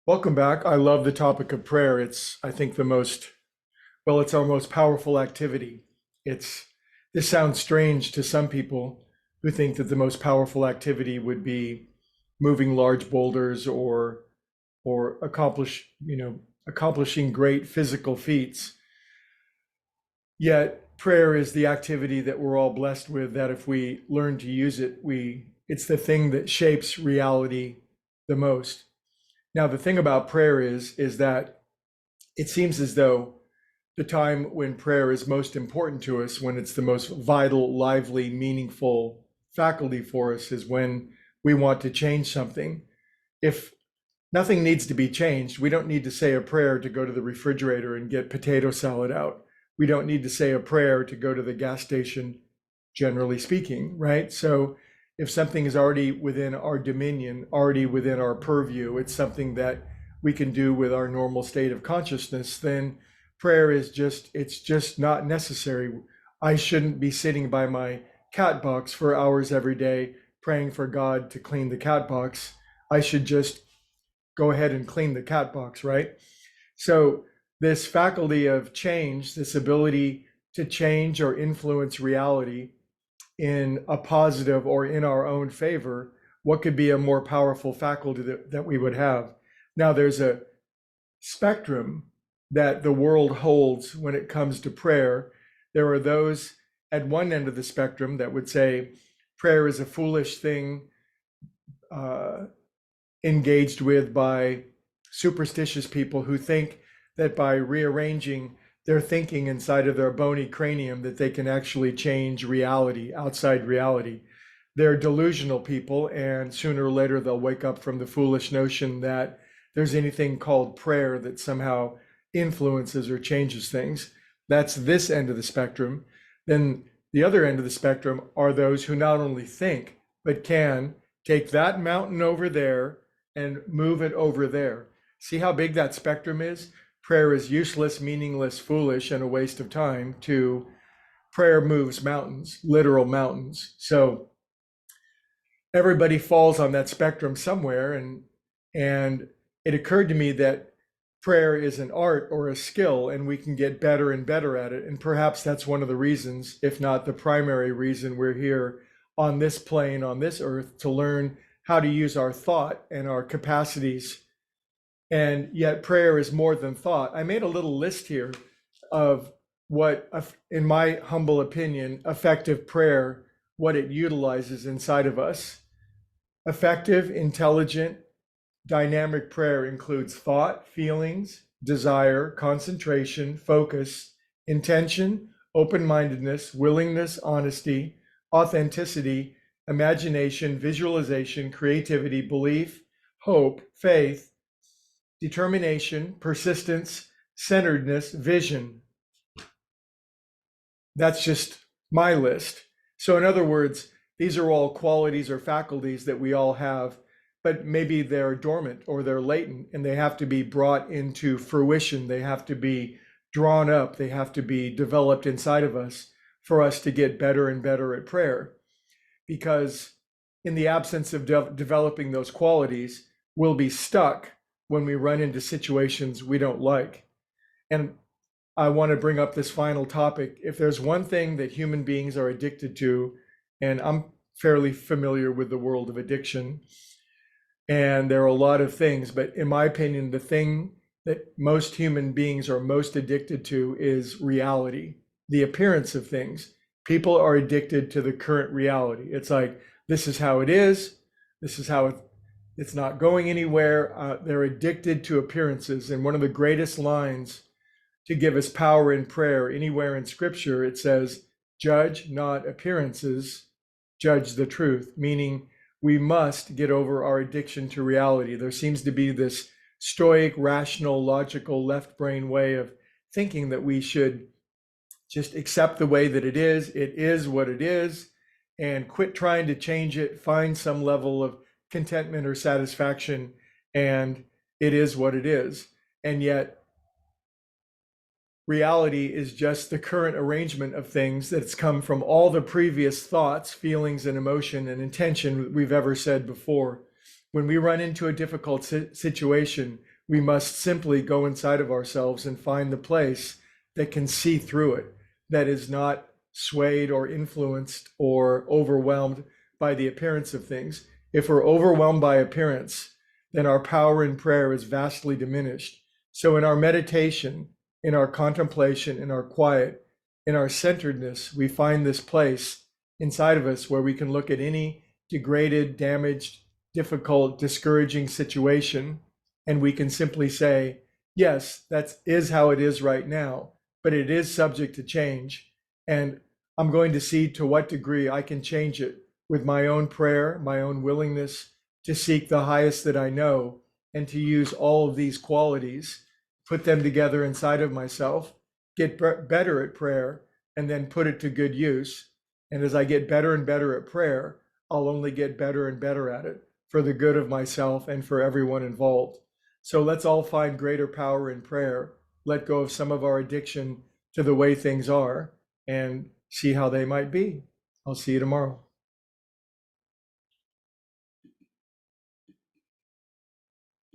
Welcome back. I love the topic of prayer. I think, it's our most powerful activity. It's, this sounds strange to some people who think that the most powerful activity would be moving large boulders or accomplishing great physical feats. Yet prayer is the activity that we're all blessed with, that if we learn to use it, it's the thing that shapes reality the most. Now, the thing about prayer is that it seems as though the time when prayer is most important to us, when it's the most vital, lively, meaningful faculty for us, is when we want to change something. If nothing needs to be changed, we don't need to say a prayer to go to the refrigerator and get potato salad out. We don't need to say a prayer to go to the gas station, generally speaking, right? So if something is already within our dominion, already within our purview, it's something that we can do with our normal state of consciousness, then prayer it's just not necessary. I shouldn't be sitting by my cat box for hours every day praying for God to clean the cat box. I should just go ahead and clean the cat box, right? So this faculty of change, this ability to change or influence reality in a positive or in our own favor, what could be a more powerful faculty that we would have? Now, there's a spectrum that the world holds when it comes to prayer. There are those at one end of the spectrum that would say prayer is a foolish thing engaged with by superstitious people who think that by rearranging their thinking inside of their bony cranium that they can actually change reality, outside reality. They're delusional people, and sooner or later they'll wake up from the foolish notion that there's anything called prayer that somehow influences or changes things. That's this end of the spectrum. Then the other end of the spectrum are those who not only think, but can take that mountain over there and move it over there. See how big that spectrum is? Prayer is useless, meaningless, foolish, and a waste of time, to prayer moves mountains, literal mountains. So everybody falls on that spectrum somewhere. And it occurred to me that prayer is an art or a skill, and we can get better and better at it. And perhaps that's one of the reasons, if not the primary reason, we're here on this plane, on this earth, to learn how to use our thought and our capacities. And yet prayer is more than thought. I made a little list here of what, in my humble opinion, effective prayer, what it utilizes inside of us. Effective, intelligent, dynamic prayer includes thought, feelings, desire, concentration, focus, intention, open-mindedness, willingness, honesty, authenticity, imagination, visualization, creativity, belief, hope, faith, determination, persistence, centeredness, vision. That's just my list. So in other words, these are all qualities or faculties that we all have, but maybe they're dormant or they're latent, and they have to be brought into fruition. They have to be drawn up. They have to be developed inside of us for us to get better and better at prayer. Because in the absence of developing those qualities, we'll be stuck when we run into situations we don't like. And I want to bring up this final topic. If there's one thing that human beings are addicted to, and I'm fairly familiar with the world of addiction, and there are a lot of things, but in my opinion, the thing that most human beings are most addicted to is reality, the appearance of things. People are addicted to the current reality. It's like, this is how it is. This is how it's not going anywhere. They're addicted to appearances. And one of the greatest lines to give us power in prayer, anywhere in scripture, it says, judge not appearances, judge the truth, meaning we must get over our addiction to reality. There seems to be this stoic, rational, logical, left brain way of thinking that we should just accept the way that it is what it is, and quit trying to change it, find some level of contentment or satisfaction, and it is what it is. And yet reality is just the current arrangement of things that's come from all the previous thoughts, feelings, and emotion and intention we've ever said before. When we run into a difficult situation, We must simply go inside of ourselves and find the place that can see through it, that is not swayed or influenced or overwhelmed by the appearance of things. If we're overwhelmed by appearance, then our power in prayer is vastly diminished. So in our meditation, in our contemplation, in our quiet, in our centeredness, we find this place inside of us where we can look at any degraded, damaged, difficult, discouraging situation, and we can simply say, yes, that is how it is right now, but it is subject to change. And I'm going to see to what degree I can change it with my own prayer, my own willingness to seek the highest that I know, and to use all of these qualities, put them together inside of myself, get better at prayer, and then put it to good use. And as I get better and better at prayer, I'll only get better and better at it for the good of myself and for everyone involved. So let's all find greater power in prayer, let go of some of our addiction to the way things are, and see how they might be. I'll see you tomorrow.